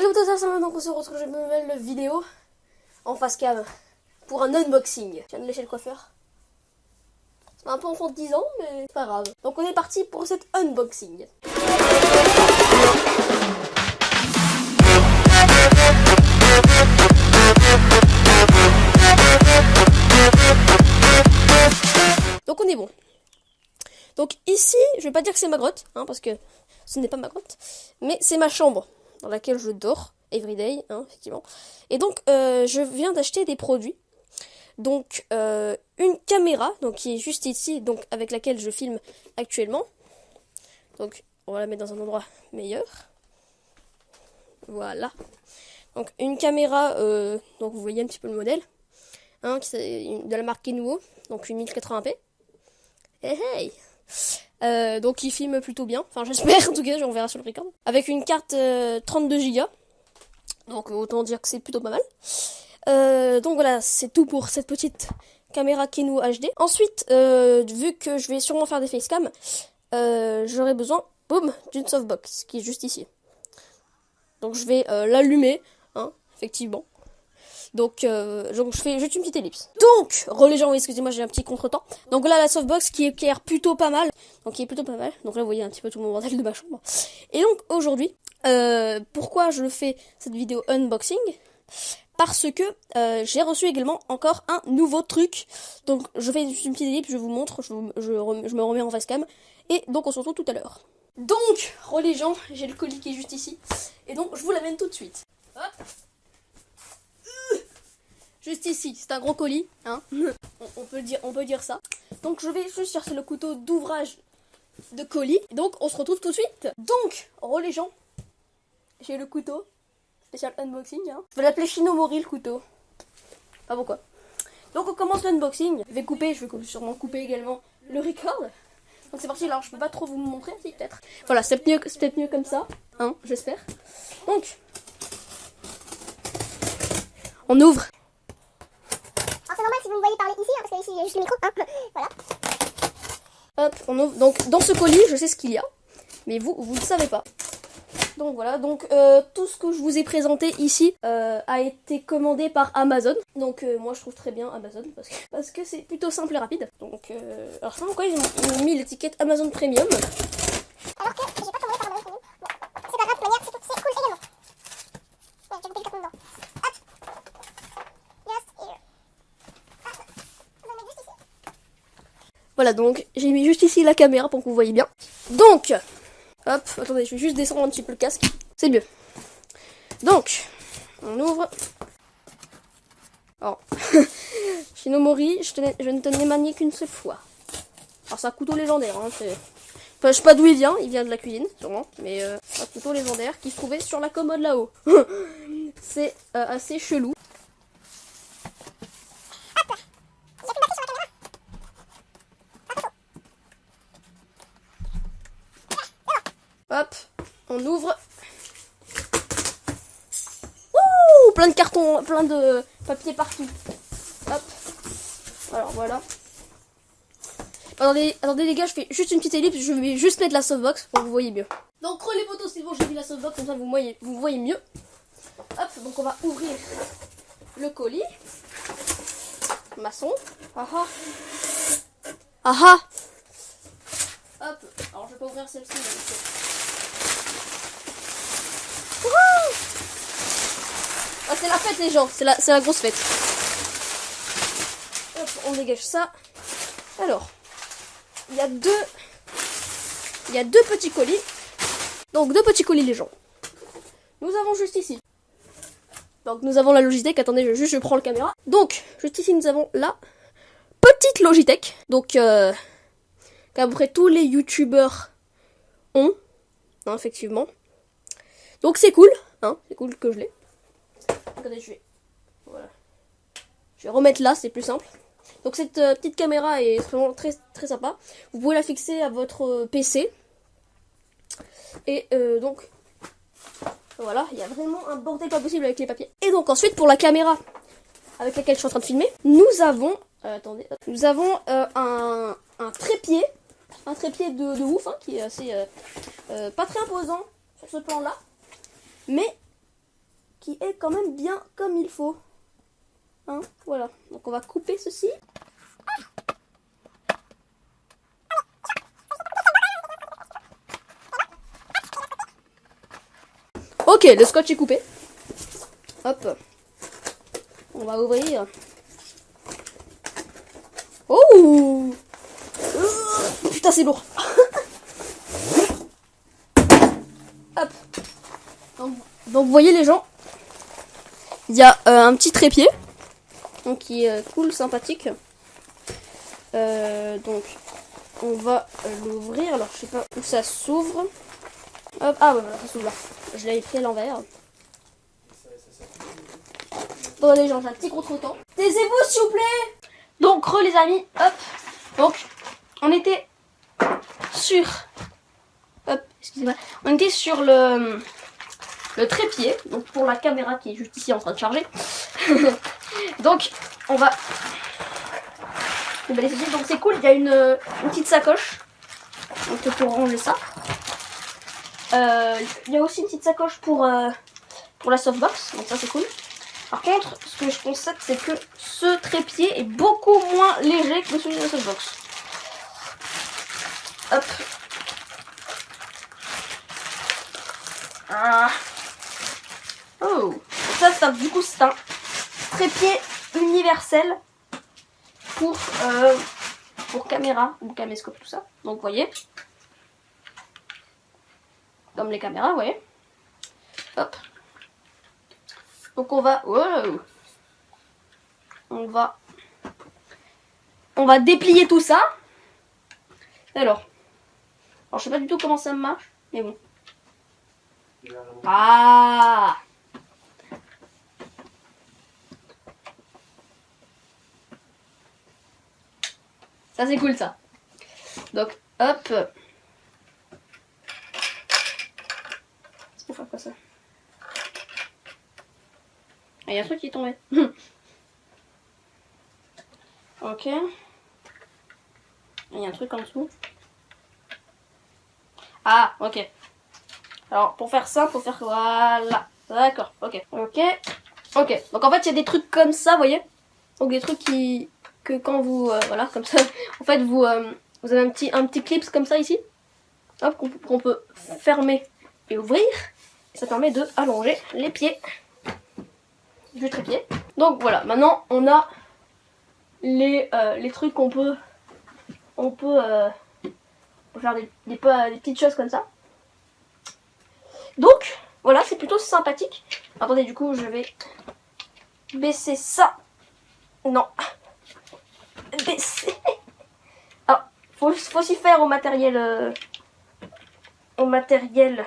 Hello tout ça, maintenant qu'on se retrouve dans une nouvelle vidéo en face cam pour un unboxing. Je viens de lécher le coiffeur. C'est un peu enfant de 10 ans, mais c'est pas grave. Donc on est parti pour cet unboxing. Donc on est bon. Donc ici, je vais pas dire que c'est ma grotte, hein, parce que ce n'est pas ma grotte, mais c'est ma chambre dans laquelle je dors everyday, hein, effectivement. Et donc je viens d'acheter des produits. Donc une caméra, donc qui est juste ici, donc avec laquelle je filme actuellement. Donc on va la mettre dans un endroit meilleur. Voilà. Donc une caméra, donc vous voyez un petit peu le modèle, hein, de la marque Kenuo, donc une 1080p. Hey hey. Donc il filme plutôt bien, enfin j'espère en tout cas, on verra sur le record. Avec une carte 32 Go, donc autant dire que c'est plutôt pas mal. Donc voilà, c'est tout pour cette petite caméra Kenuo HD. Ensuite, vu que je vais sûrement faire des facecam, j'aurai besoin, boum, d'une softbox qui est juste ici. Donc je vais l'allumer, hein, effectivement. Donc je fais juste une petite ellipse. Donc, les gens, oui, excusez-moi, j'ai un petit contretemps. Donc là, la softbox qui éclaire plutôt pas mal. Donc là, vous voyez un petit peu tout mon bordel de ma chambre. Et donc aujourd'hui, pourquoi je fais cette vidéo unboxing? Parce que j'ai reçu également encore un nouveau truc. Donc je fais juste une petite ellipse, je vous montre, je me remets en facecam. Et donc on se retrouve tout à l'heure. Donc, les gens, j'ai le colis qui est juste ici. Et donc je vous l'amène tout de suite. Hop. Juste ici, c'est un gros colis, hein. on peut dire ça. Donc je vais juste chercher le couteau d'ouvrage de colis. Donc on se retrouve tout de suite. Donc, les gens, j'ai le couteau. Spécial unboxing, hein. Je vais l'appeler Shinomori le couteau. Pas pourquoi. Donc on commence l'unboxing. Je vais sûrement couper également le record. Donc c'est parti, alors je peux pas trop vous montrer, si peut-être. Voilà, c'est peut-être mieux comme ça, hein, j'espère. Donc, on ouvre. C'est normal si vous me voyez parler ici, hein, parce que ici il y a juste le micro, hein. Voilà. Hop, on ouvre. Donc dans ce colis, je sais ce qu'il y a, mais vous ne savez pas. Donc voilà, donc tout ce que je vous ai présenté ici a été commandé par Amazon. Donc moi je trouve très bien Amazon parce que c'est plutôt simple et rapide. Donc alors je sais pas pourquoi ils ont mis l'étiquette Amazon Premium. Alors que j'ai pas commandé par Amazon Premium. Bon, c'est pas grave, de manière c'est cool également. Ouais, j'ai coupé le carton dedans. Hop. Just here. Hop. On va mettre juste ici. Voilà, donc j'ai mis juste ici la caméra pour que vous voyez bien. Donc, hop, attendez, je vais juste descendre un petit peu le casque. C'est mieux. Donc, on ouvre. Alors, Shinomori, je ne te l'ai manié qu'une seule fois. Alors c'est un couteau légendaire, hein, enfin, je sais pas d'où il vient de la cuisine, sûrement, mais un couteau légendaire qui se trouvait sur la commode là-haut. C'est assez chelou. Hop, on ouvre. Ouh, plein de cartons, plein de papier partout. Hop. Alors voilà. Attendez les gars, je fais juste une petite ellipse, je vais juste mettre la softbox pour que vous voyez mieux. Donc les potos, c'est bon, j'ai mis la softbox, comme ça vous voyez mieux. Hop, donc on va ouvrir le colis. Maçon. Ah ah. Ah ah. Hop, alors je vais pas ouvrir celle-ci. Ah, c'est la fête les gens, c'est la grosse fête. Hop, on dégage ça. Alors, il y a deux petits colis. Donc deux petits colis les gens. Nous avons juste ici. Donc nous avons la Logitech, attendez, je prends le caméra. Donc, juste ici nous avons la petite Logitech. Donc qu'à peu près tous les youtubeurs ont, hein, effectivement. Donc c'est cool, hein, c'est cool que je l'ai. Regardez, je vais remettre là, c'est plus simple. Donc cette petite caméra est vraiment très très sympa. Vous pouvez la fixer à votre PC. Et donc voilà, il y a vraiment un bordel pas possible avec les papiers. Et donc ensuite pour la caméra avec laquelle je suis en train de filmer, nous avons un trépied. Un trépied de ouf, hein, qui est assez pas très imposant sur ce plan là. Mais qui est quand même bien comme il faut. Hein, voilà, donc on va couper ceci. Ok, le scotch est coupé. Hop. On va ouvrir. Oh putain, c'est lourd. Hop. Donc vous voyez les gens, il y a un petit trépied. Donc qui est cool, sympathique. Donc on va l'ouvrir. Alors je sais pas où ça s'ouvre. Hop, ah ouais, voilà, ça s'ouvre là. Je l'avais pris à l'envers. Bon les gens, j'ai un petit contretemps. Taisez-vous s'il vous plaît. Donc les amis, hop. Donc on était sur, hop, excusez-moi, on était sur le trépied. Donc pour la caméra qui est juste ici en train de charger. Donc on va déballer ceci. Donc c'est cool, il y a une petite sacoche. Donc pour ranger ça. Il y a aussi une petite sacoche pour la softbox, donc ça c'est cool. Par contre, ce que je constate, c'est que ce trépied est beaucoup moins léger que celui de la softbox. Hop. Ah. Oh. Donc ça, du coup, c'est un trépied universel pour caméra ou caméscope, tout ça. Donc, vous voyez. Comme les caméras, vous voyez. Hop. Donc on va... Wow. On va déplier tout ça. Alors je sais pas du tout comment ça marche, mais bon. Ah. Ça c'est cool ça. Donc hop. C'est pour faire quoi ça? Ah, il y a un truc qui est tombé. Ok. Il y a un truc en dessous. Ah, ok. Alors, pour faire ça, faut faire... Voilà. D'accord, ok. Ok. Ok. Donc, en fait, il y a des trucs comme ça, vous voyez. Donc, des trucs que quand vous... voilà, comme ça. En fait, vous avez un petit clips comme ça, ici. Hop, qu'on peut fermer et ouvrir. Et ça permet de allonger les pieds du trépied. Donc voilà, maintenant on a les trucs qu'on peut faire des petites choses comme ça. Donc voilà, c'est plutôt sympathique. Attendez, du coup je vais baisser ça. Non, baisser. Alors faut s'y faire au matériel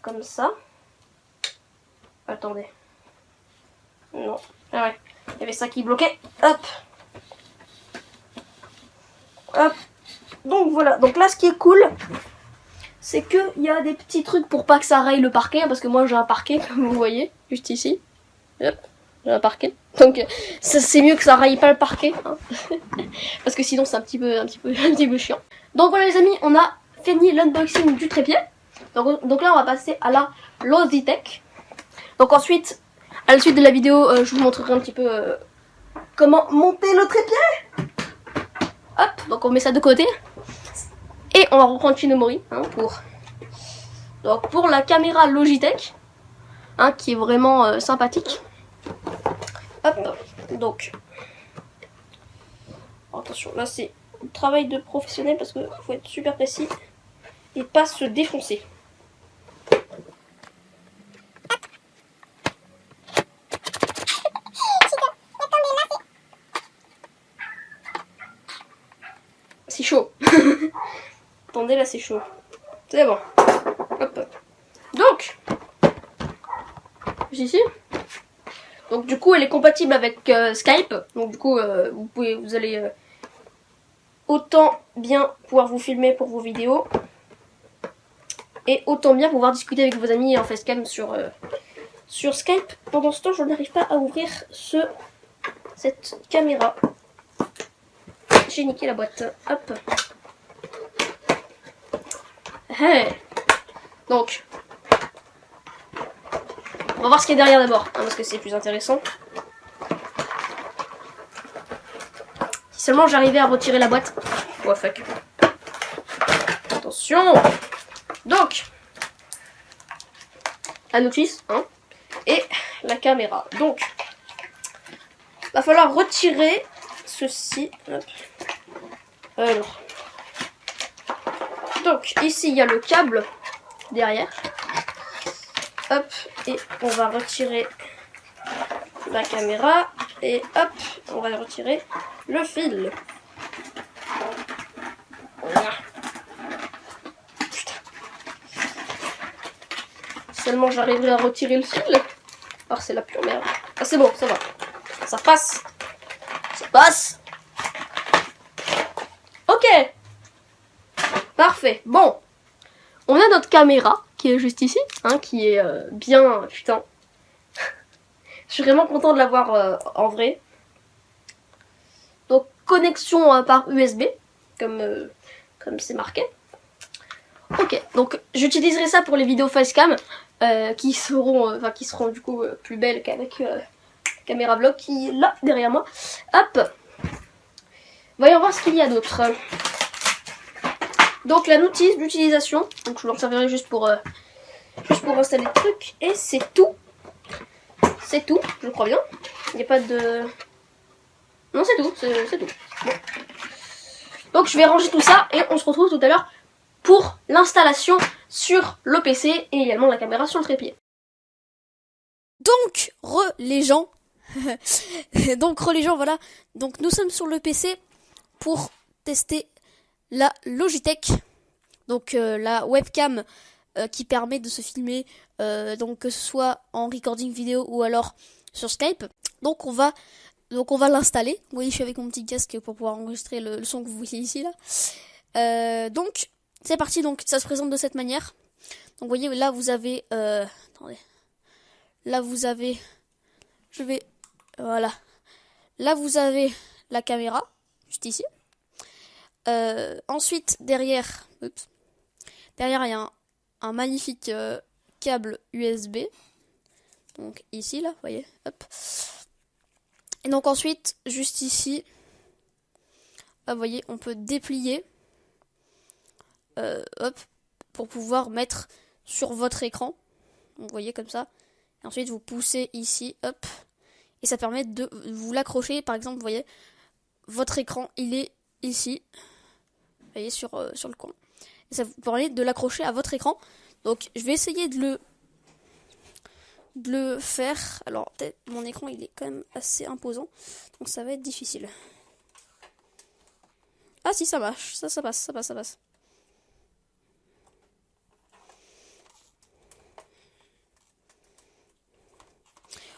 comme ça. Attendez. Non. Ah ouais. Il y avait ça qui bloquait. Hop. Hop. Donc voilà. Donc là, ce qui est cool, c'est qu'il y a des petits trucs pour pas que ça raye le parquet. Parce que moi, j'ai un parquet, comme vous voyez, juste ici. Hop. J'ai un parquet. Donc, c'est mieux que ça raye pas le parquet. Hein. Parce que sinon, c'est un petit peu chiant. Donc voilà, les amis, on a fini l'unboxing du trépied. Donc là, on va passer à la Logitech. Donc ensuite... À la suite de la vidéo, je vous montrerai un petit peu comment monter le trépied. Hop, donc on met ça de côté. Et on va reprendre Shinomori hein, pour la caméra Logitech, hein, qui est vraiment sympathique. Hop, donc attention, là c'est un travail de professionnel parce qu'il faut être super précis et pas se défoncer. C'est chaud. Attendez, là c'est chaud. C'est bon. Hop. Donc, ici. Donc du coup, elle est compatible avec Skype. Donc du coup, vous allez autant bien pouvoir vous filmer pour vos vidéos et autant bien pouvoir discuter avec vos amis en facecam sur Skype. Pendant ce temps, je n'arrive pas à ouvrir cette caméra. J'ai niqué la boîte. Hop. Hey. Donc. On va voir ce qu'il y a derrière d'abord, hein, parce que c'est plus intéressant. Si seulement j'arrivais à retirer la boîte. Oh fuck. Attention. Donc, la notice, hein, et la caméra. Donc, va falloir retirer ceci. Hop. Alors. Donc, ici, il y a le câble derrière. Hop, et on va retirer la caméra. Et hop, on va retirer le fil. Voilà. Putain. Seulement j'arriverai à retirer le fil. Alors c'est la pure merde. Ah c'est bon, ça va. Ça passe. Ça passe. Ok. Parfait. Bon. On a notre caméra qui est juste ici. Hein, qui est bien... Putain. Je suis vraiment content de l'avoir en vrai. Donc connexion par USB. Comme c'est marqué. Ok. Donc j'utiliserai ça pour les vidéos facecam. Qui seront du coup plus belles qu'avec caméra vlog qui est là derrière moi. Hop. Voyons voir ce qu'il y a d'autre. Donc la notice d'utilisation. Donc je l'en servirai juste pour installer le truc. Et c'est tout. C'est tout, je crois bien. Il n'y a pas de... Non, c'est tout. C'est tout. Bon. Donc je vais ranger tout ça et on se retrouve tout à l'heure pour l'installation sur le PC et également la caméra sur le trépied. Donc, les gens, voilà. Donc nous sommes sur le PC pour tester la Logitech. Donc la webcam qui permet de se filmer, donc que ce soit en recording vidéo ou alors sur Skype. Donc on va l'installer. Vous voyez, je suis avec mon petit casque pour pouvoir enregistrer le son que vous voyez ici là. Donc c'est parti, donc ça se présente de cette manière. Donc vous voyez, là vous avez... attendez. Là vous avez... Voilà. Là vous avez la caméra, juste ici. Ensuite, derrière... Oups. Derrière, il y a un magnifique câble USB. Donc ici, là, vous voyez. Hop. Et donc ensuite, juste ici... Là, vous voyez, on peut déplier... hop, pour pouvoir mettre sur votre écran. Vous voyez comme ça. Et ensuite vous poussez ici, hop. Et ça permet de vous l'accrocher. Par exemple, vous voyez, votre écran, il est ici. Vous voyez, sur le coin. Et ça vous permet de l'accrocher à votre écran. Donc je vais essayer de le faire. Alors peut-être mon écran il est quand même assez imposant. Donc ça va être difficile. Ah si, ça marche. Ça passe.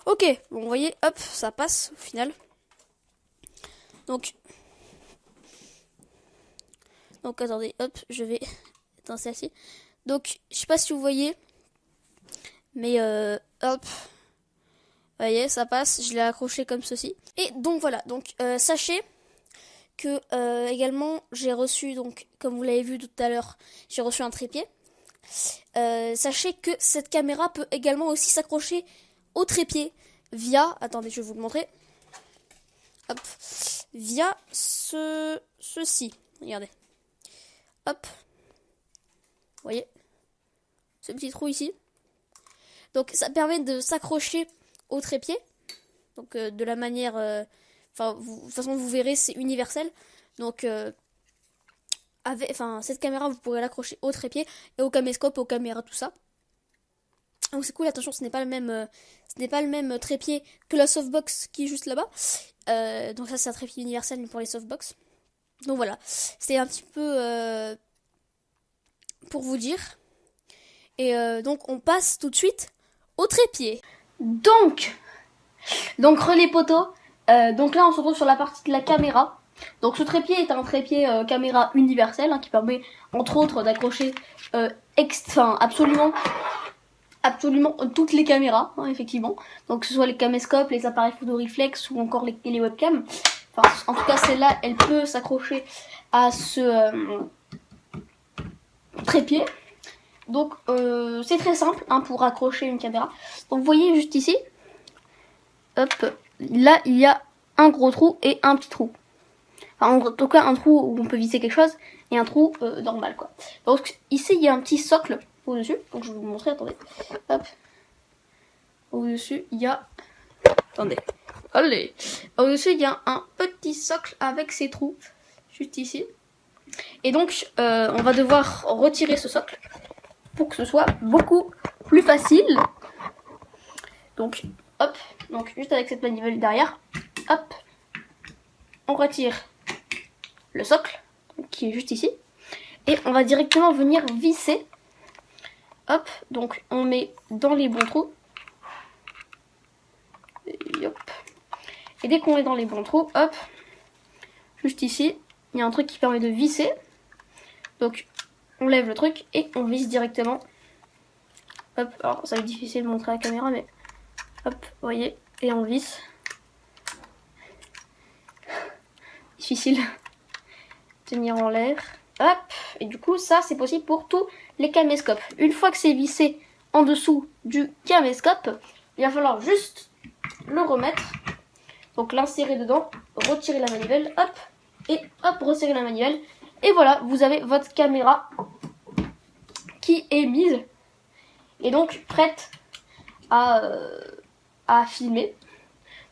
Ok, bon, vous voyez, hop, ça passe au final. Donc attendez, hop, je vais éteindre celle-ci. Donc, je sais pas si vous voyez, mais hop, vous voyez, ça passe. Je l'ai accroché comme ceci. Et donc voilà, donc sachez que également j'ai reçu, donc comme vous l'avez vu tout à l'heure, j'ai reçu un trépied. Sachez que cette caméra peut également aussi s'accrocher au trépied via, attendez, je vais vous le montrer, hop, via ceci, regardez, hop, vous voyez, ce petit trou ici. Donc ça permet de s'accrocher au trépied, donc de la manière, de toute façon vous verrez, c'est universel, donc cette caméra vous pourrez l'accrocher au trépied et au caméscope, aux caméras, tout ça. Donc c'est cool, attention, ce n'est pas le même trépied que la softbox qui est juste là-bas. Donc ça c'est un trépied universel mais pour les softbox. Donc voilà, c'était un petit peu pour vous dire. Et donc on passe tout de suite au trépied. Donc relais poteaux. Donc là on se retrouve sur la partie de la caméra. Donc ce trépied est un trépied caméra universel, hein, qui permet entre autres d'accrocher absolument toutes les caméras, hein, effectivement. Donc que ce soit les caméscopes, les appareils photo réflex ou encore les webcams. Enfin, en tout cas celle-là, elle peut s'accrocher à ce trépied. Donc c'est très simple hein, pour accrocher une caméra. Donc vous voyez juste ici, hop, là il y a un gros trou et un petit trou. Enfin, en tout cas un trou où on peut visser quelque chose et un trou normal quoi. Donc ici il y a un petit socle au-dessus. Donc je vais vous montrer, attendez. Hop. Au-dessus il y a... Attendez. Allez. Au-dessus il y a un petit socle avec ses trous. Juste ici. Et donc on va devoir retirer ce socle pour que ce soit beaucoup plus facile. Donc hop. Donc juste avec cette manivelle derrière. Hop. On retire le socle qui est juste ici et on va directement venir visser. Hop, donc on met dans les bons trous et, hop. Et dès qu'on est dans les bons trous, hop, juste ici il y a un truc qui permet de visser, donc on lève le truc et on visse directement. Hop, alors ça va être difficile de montrer à la caméra mais hop, vous voyez, et on visse. Difficile tenir en l'air. Hop. Et du coup, ça, c'est possible pour tous les caméscopes. Une fois que c'est vissé en dessous du caméscope, il va falloir juste le remettre. Donc, l'insérer dedans, retirer la manivelle, hop, et hop, resserrer la manivelle. Et voilà, vous avez votre caméra qui est mise et donc prête à filmer.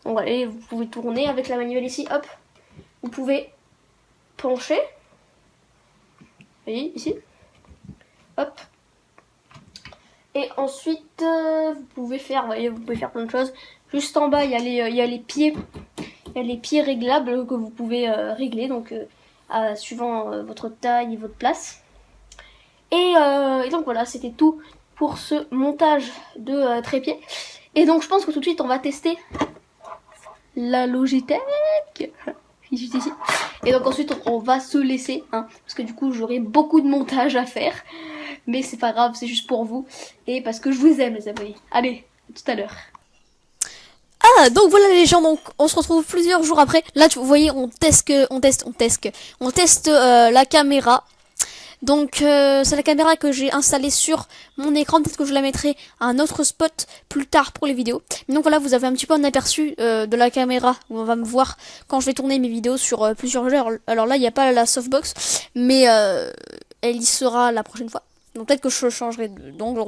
Donc, voilà, vous pouvez tourner avec la manivelle ici, hop. Vous pouvez pencher, vous voyez ici, hop, et ensuite vous pouvez faire, vous voyez, vous pouvez faire plein de choses. Juste en bas il y a les pieds, réglables que vous pouvez régler, donc suivant votre taille et votre place. Et donc voilà, c'était tout pour ce montage de trépied. Et donc je pense que tout de suite on va tester la Logitech. Juste ici. Et donc ensuite on va se laisser hein, parce que du coup j'aurai beaucoup de montage à faire, mais c'est pas grave, c'est juste pour vous et parce que je vous aime les abonnés. Allez, à tout à l'heure. Ah donc voilà les gens, donc on se retrouve plusieurs jours après. Là vous voyez on teste la caméra. Donc c'est la caméra que j'ai installée sur mon écran. Peut-être que je la mettrai à un autre spot plus tard pour les vidéos. Mais donc voilà, vous avez un petit peu un aperçu de la caméra où on va me voir quand je vais tourner mes vidéos sur plusieurs heures. Alors là il n'y a pas la softbox, mais elle y sera la prochaine fois. Donc peut-être que je changerai, donc on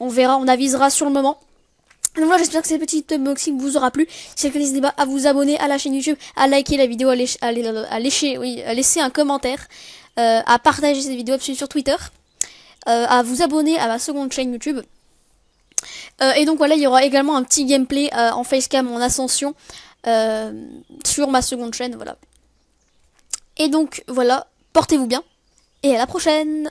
verra, on avisera sur le moment. Donc voilà, j'espère que cette petite unboxing vous aura plu. Si c'est le cas, n'hésitez pas à vous abonner à la chaîne YouTube, à liker la vidéo, à laisser un commentaire, à partager cette vidéo, à me suivre sur Twitter, à vous abonner à ma seconde chaîne YouTube. Et donc voilà, il y aura également un petit gameplay en facecam en ascension sur ma seconde chaîne, voilà. Et donc voilà, portez-vous bien et à la prochaine.